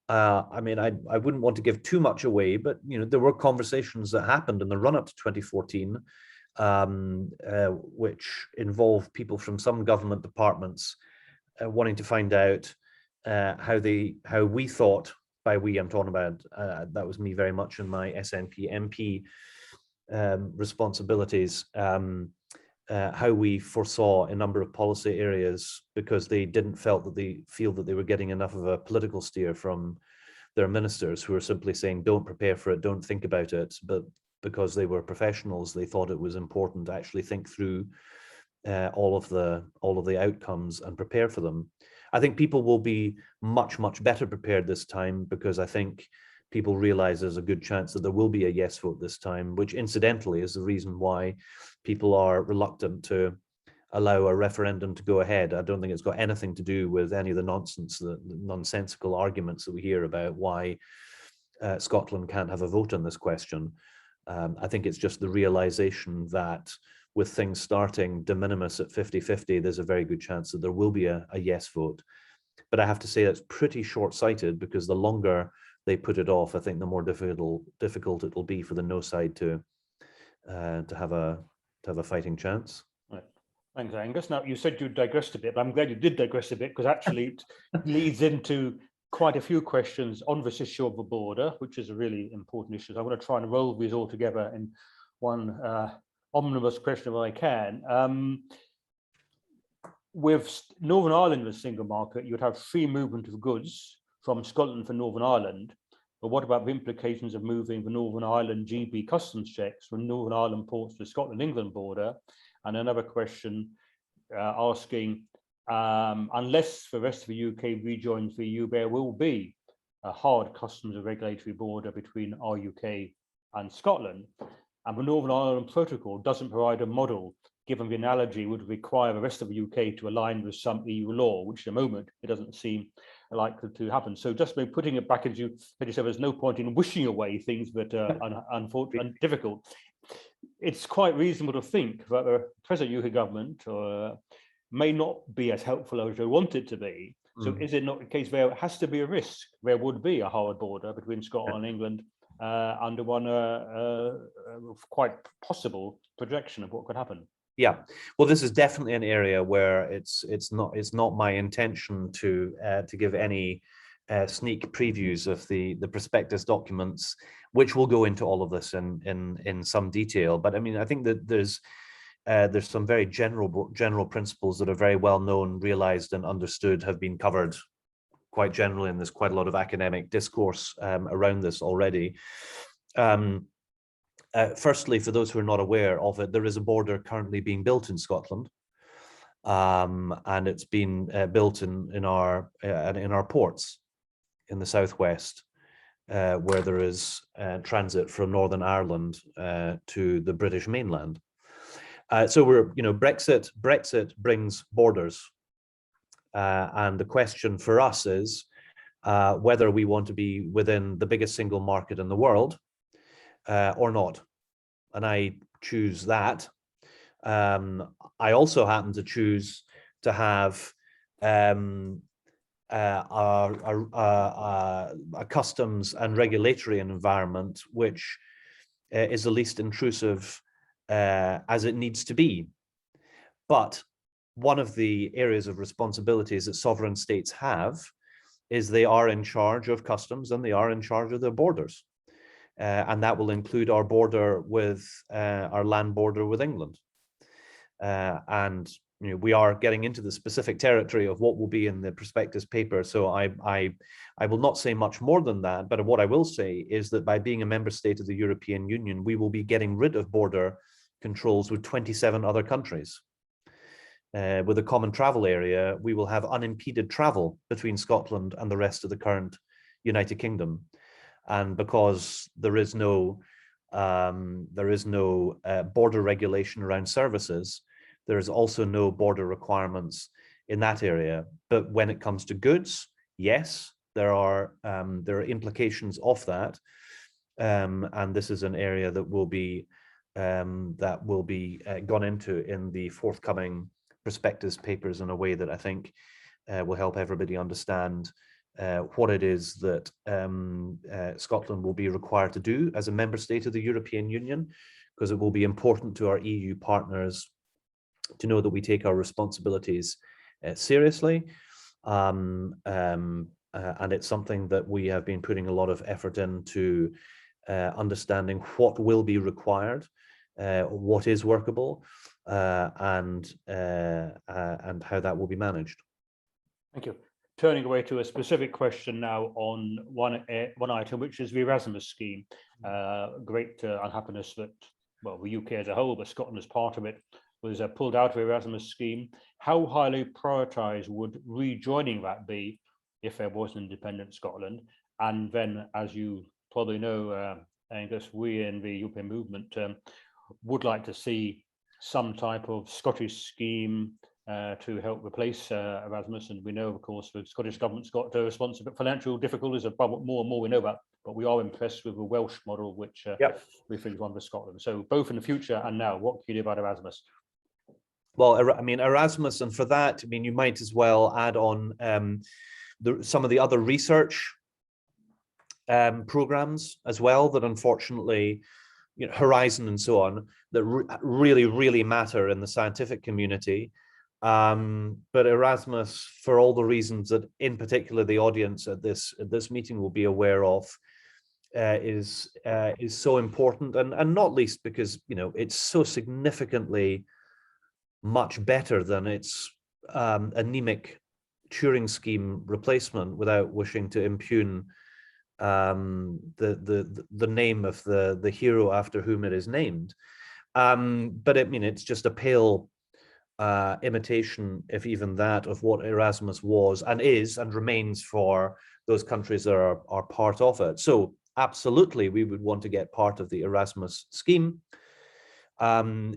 I mean, I wouldn't want to give too much away, but there were conversations that happened in the run-up to 2014, which involved people from some government departments wanting to find out how we thought, by we I'm talking about, that was me very much in my SNP MP responsibilities, how we foresaw a number of policy areas, because they didn't feel that they were getting enough of a political steer from their ministers, who were simply saying, don't prepare for it, don't think about it. But because they were professionals, they thought it was important to actually think through all of the outcomes and prepare for them. I think people will be much, much better prepared this time, because I think people realize there's a good chance that there will be a yes vote this time, which incidentally is the reason why people are reluctant to allow a referendum to go ahead. I don't think it's got anything to do with any of the nonsense, the nonsensical arguments that we hear about why Scotland can't have a vote on this question. I think it's just the realization that with things starting de minimis at 50-50, there's a very good chance that there will be a yes vote. But I have to say that's pretty short-sighted, because the longer they put it off, I think the more difficult it will be for the no side to have a fighting chance. Right. Thanks, Angus. Now, you said you digressed a bit, but I'm glad you did digress a bit, because actually it leads into quite a few questions on this issue of the border, which is a really important issue. So I want to try and roll these all together in one omnibus question if I can. With Northern Ireland as a single market, you would have free movement of goods from Scotland for Northern Ireland. But what about the implications of moving the Northern Ireland GB customs checks from Northern Ireland ports to the Scotland-England border? And another question asking, unless the rest of the UK rejoins the EU, there will be a hard customs and regulatory border between our UK and Scotland. And the Northern Ireland Protocol doesn't provide a model, given the analogy would require the rest of the UK to align with some EU law, which at the moment it doesn't seem likely to happen. So just by putting it back, as you said, there's no point in wishing away things that are unfortunate and difficult. It's quite reasonable to think that the present UK government may not be as helpful as they want it to be. So is it not a case where it has to be a risk? There would be a hard border between Scotland and England under one quite possible projection of what could happen. Yeah, well, this is definitely an area where it's not my intention to give any sneak previews of the prospectus documents, which will go into all of this in some detail. But I mean, I think that there's some very general principles that are very well known, realized, and understood, have been covered quite generally, and there's quite a lot of academic discourse around this already. Firstly, for those who are not aware of it, there is a border currently being built in Scotland. and it's been built in our ports in the southwest, where there is transit from Northern Ireland to the British mainland. So Brexit brings borders, and the question for us is whether we want to be within the biggest single market in the world or not. And I choose that. I also happen to choose to have a customs and regulatory environment which is the least intrusive as it needs to be. But one of the areas of responsibilities that sovereign states have is they are in charge of customs and they are in charge of their borders. And that will include our border with our land border with England. And we are getting into the specific territory of what will be in the prospectus paper. So I will not say much more than that. But what I will say is that by being a member state of the European Union, we will be getting rid of border controls with 27 other countries. With a common travel area, we will have unimpeded travel between Scotland and the rest of the current United Kingdom. And because there is no border regulation around services, there is also no border requirements in that area. But when it comes to goods, yes, there are implications of that, and this is an area that will be gone into in the forthcoming prospectus papers in a way that I think will help everybody understand what it is that Scotland will be required to do as a member state of the European Union, because it will be important to our EU partners to know that we take our responsibilities seriously. And it's something that we have been putting a lot of effort into understanding what will be required, what is workable, and how that will be managed. Thank you. Turning away to a specific question now on one item, which is the Erasmus scheme. Great unhappiness that, well, the UK as a whole, but Scotland as part of it, was pulled out of the Erasmus scheme. How highly prioritised would rejoining that be if there was an independent Scotland? And then, as you probably know, Angus, we in the European movement would like to see some type of Scottish scheme to help replace Erasmus. And we know, of course, the Scottish government's got financial difficulties about more and more we know about, but we are impressed with the Welsh model, which we think is one for Scotland. So both in the future and now, what can you do about Erasmus? Well, I mean, Erasmus, and for that, I mean, you might as well add on some of the other research programs as well that unfortunately, Horizon and so on, that really, really matter in the scientific community. But Erasmus, for all the reasons that in particular the audience at this meeting will be aware of, is so important, and not least because it's so significantly much better than its anemic Turing scheme replacement, without wishing to impugn the name of the hero after whom it is named. But it's just a pale imitation, if even that, of what Erasmus was and is and remains for those countries that are part of it. So absolutely, we would want to get part of the Erasmus scheme.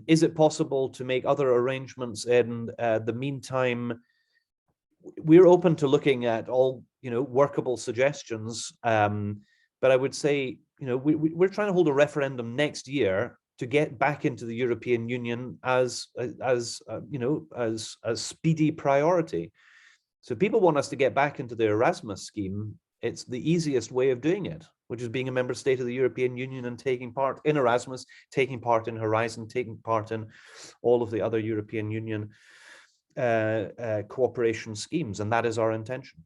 Is it possible to make other arrangements in the meantime? We're open to looking at all workable suggestions, but I would say we're trying to hold a referendum next year to get back into the European Union as speedy priority. So if people want us to get back into the Erasmus scheme, it's the easiest way of doing it, which is being a member state of the European Union and taking part in Erasmus, taking part in Horizon, taking part in all of the other European Union cooperation schemes, and that is our intention.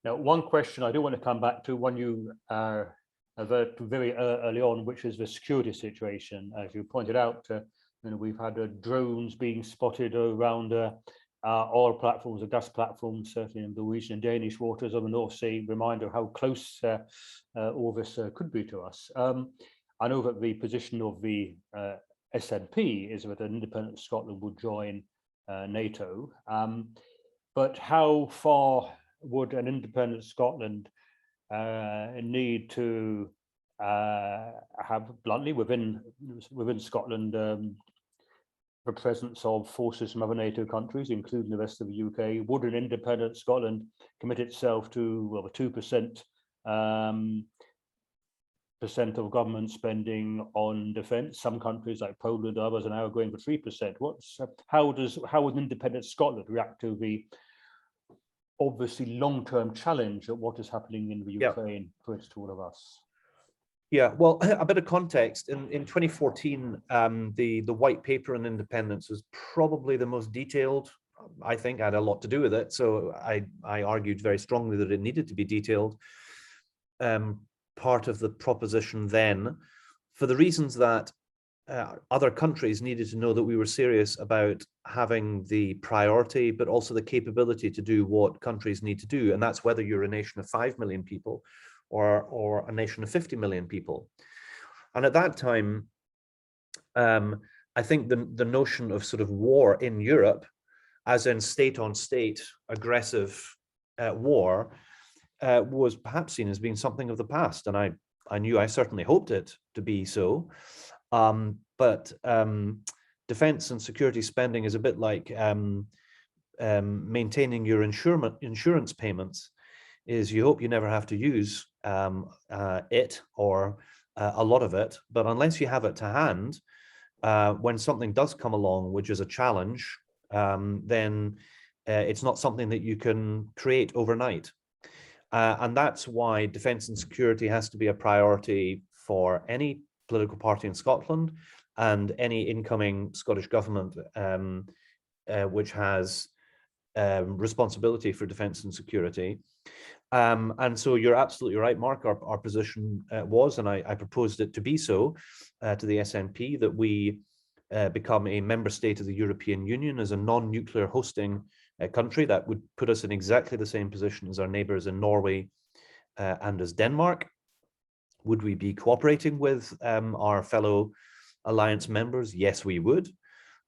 Now, one question I do want to come back to, one you averted very early on, which is the security situation. As you pointed out, we've had drones being spotted around oil platforms, or gas platforms, certainly in the Norwegian and Danish waters of the North Sea. Reminder of how close all this could be to us. I know that the position of the SNP is that an independent Scotland would join NATO. But how far would an independent Scotland need to have, bluntly, within Scotland, the presence of forces from other NATO countries, including the rest of the UK? Would an independent Scotland commit itself to, well, the 2% of government spending on defence? Some countries like Poland, others are now going for 3%. How would independent Scotland react to the obviously long-term challenge of what is happening in the Ukraine for to all of us? Yeah, well, a bit of context. In 2014, the white paper on independence was probably the most detailed. I think I had a lot to do with it, so I argued very strongly that it needed to be detailed. Part of the proposition then, for the reasons that other countries needed to know that we were serious about having the priority, but also the capability to do what countries need to do. And that's whether you're a nation of 5 million people or a nation of 50 million people. And at that time, I think the notion of sort of war in Europe, as in state on state aggressive war, was perhaps seen as being something of the past. And I certainly hoped it to be so. But defense and security spending is a bit like maintaining your insurance payments. Is you hope you never have to use it or a lot of it, but unless you have it to hand, when something does come along, which is a challenge, then it's not something that you can create overnight. And that's why defence and security has to be a priority for any political party in Scotland and any incoming Scottish government which has responsibility for defence and security. And so you're absolutely right, Mark. Our position was, and I proposed it to be so to the SNP, that we become a member state of the European Union as a non-nuclear hosting country. That would put us in exactly the same position as our neighbours in Norway and as Denmark. Would we be cooperating with our fellow alliance members? Yes, we would.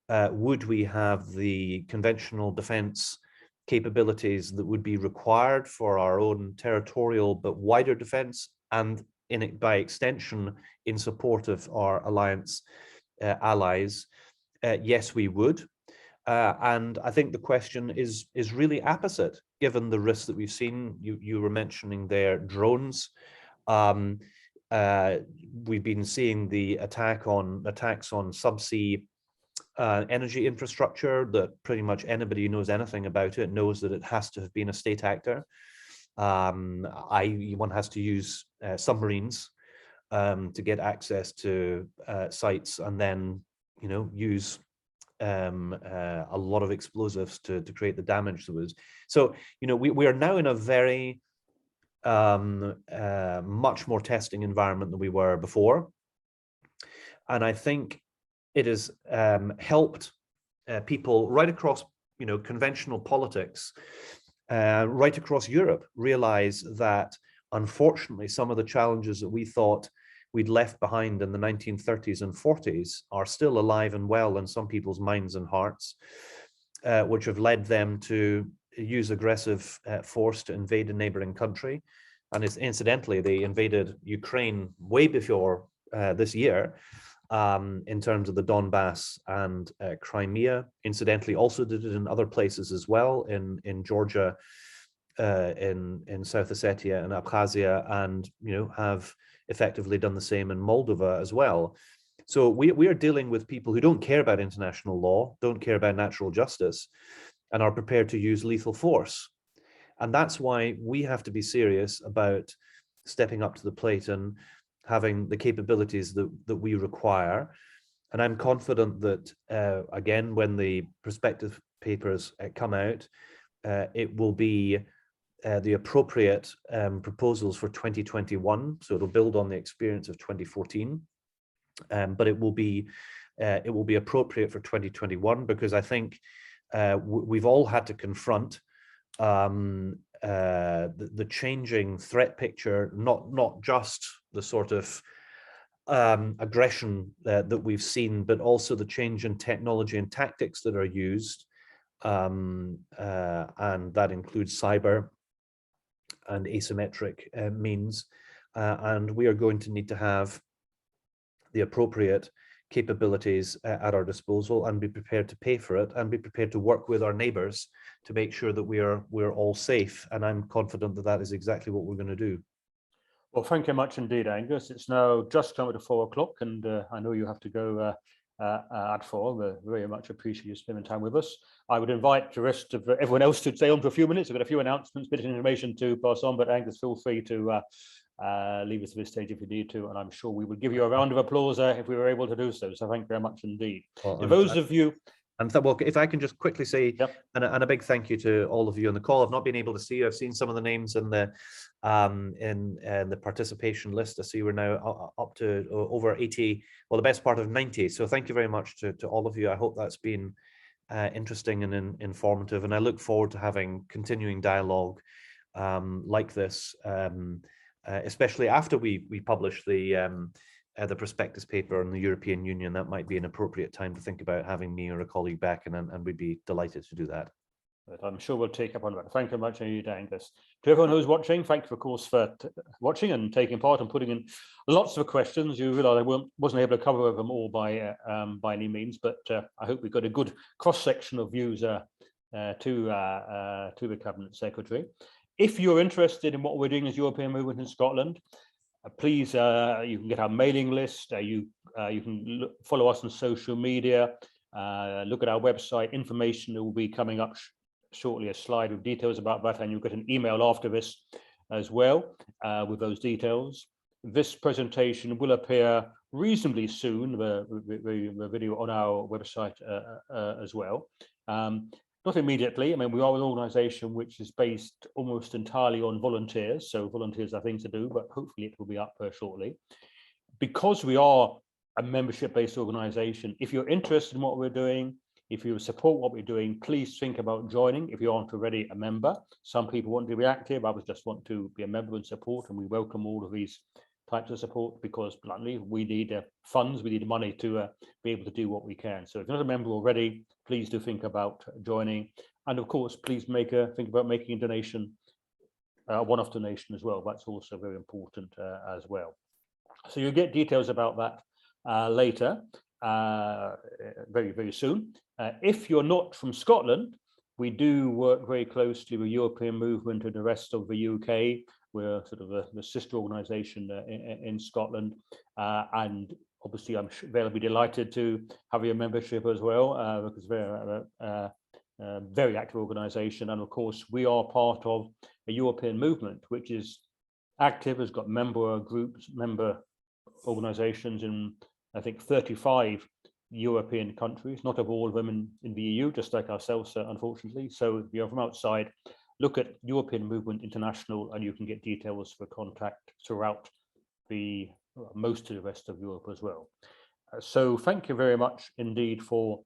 Would we have the conventional defence capabilities that would be required for our own territorial but wider defence, and by extension in support of our alliance allies? Yes, we would. And I think the question is really apposite, given the risks that we've seen. You were mentioning there drones. We've been seeing the attacks on subsea energy infrastructure, that pretty much anybody who knows anything about it knows that it has to have been a state actor. One has to use submarines to get access to sites, and then use a lot of explosives to create the damage that was. So we are now in a very much more testing environment than we were before, and I think it has helped people right across conventional politics, right across Europe, realize that unfortunately some of the challenges that we thought we'd left behind in the 1930s and 40s are still alive and well in some people's minds and hearts, which have led them to use aggressive force to invade a neighboring country. And incidentally, they invaded Ukraine way before this year, in terms of the Donbass and Crimea. Incidentally, also did it in other places as well, in Georgia, in South Ossetia and Abkhazia, and have effectively done the same in Moldova as well. So we are dealing with people who don't care about international law, don't care about natural justice, and are prepared to use lethal force. And that's why we have to be serious about stepping up to the plate and having the capabilities that we require. And I'm confident that, again, when the prospective papers come out, it will be the appropriate proposals for 2021. So it'll build on the experience of 2014, but it will be appropriate for 2021, because I think we've all had to confront the changing threat picture, not just the sort of aggression that we've seen, but also the change in technology and tactics that are used, and that includes cyber and asymmetric means. And we are going to need to have the appropriate capabilities at our disposal and be prepared to pay for it and be prepared to work with our neighbours to make sure that we're all safe. And I'm confident that that is exactly what we're going to do. Well, thank you much indeed, Angus. It's now just come to 4 o'clock, and I know you have to go at 4. We very much appreciate you spending time with us. I would invite the rest of everyone else to stay on for a few minutes. I've got a few announcements, bits of information to pass on, but Angus, feel free to leave us at this stage if you need to, and I'm sure we would give you a round of applause if we were able to do so. So thank you very much indeed. Well, For those of you... And well, if I can just quickly say, Yep. and a big thank you to all of you on the call. I've not been able to see you. I've seen some of the names in the participation list. I see we're now up to over 80, well, the best part of 90. So thank you very much to all of you. I hope that's been interesting and informative. And I look forward to having continuing dialogue like this, especially after we publish the prospectus paper on the European Union. That might be an appropriate time to think about having me or a colleague back, and we'd be delighted to do that. But I'm sure we'll take up on that. Thank you very much indeed, Angus. To everyone who's watching, thank you, of course, for watching and taking part and putting in lots of questions. You realise I wasn't able to cover them all by any means, but I hope we got a good cross-section of views to the Cabinet Secretary. If you're interested in what we're doing as European Movement in Scotland, please, you can get our mailing list. You can follow us on social media. Look at our website. Information will be coming up shortly, a slide with details about that, and you'll get an email after this as well with those details. This presentation will appear reasonably soon, the video on our website as well. Not immediately. I mean, we are an organisation which is based almost entirely on volunteers, so volunteers have things to do, but hopefully it will be up shortly. Because we are a membership-based organisation, if you're interested in what we're doing, if you support what we're doing, please think about joining if you aren't already a member. Some people want to be active, others just want to be a member and support, and we welcome all of these types of support because, bluntly, we need funds, we need money to be able to do what we can. So if you're not a member already, please do think about joining. And of course, please think about making a donation, a one-off donation as well. That's also very important as well. So you'll get details about that later, very, very soon. If you're not from Scotland, we do work very closely with European Movement and the rest of the UK. We're sort of the sister organisation in Scotland, and obviously they'll be delighted to have your membership as well, because we're a very active organisation. And of course, we are part of a European Movement, which is active, has got member groups, member organisations in, I think, 35 European countries, not of all of them in the EU, just like ourselves, unfortunately. So if you're from outside, look at European Movement International, and you can get details for contact throughout most of the rest of Europe as well. So thank you very much indeed for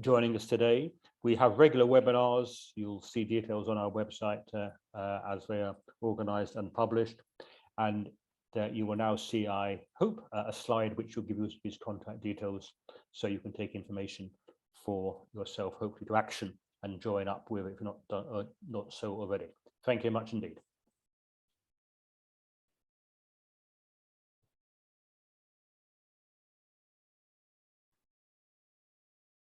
joining us today. We have regular webinars. You'll see details on our website as they are organised and published. And you will now see, I hope, a slide which will give you these contact details so you can take information for yourself, hopefully to action and join up with it if you're not so already. Thank you much indeed.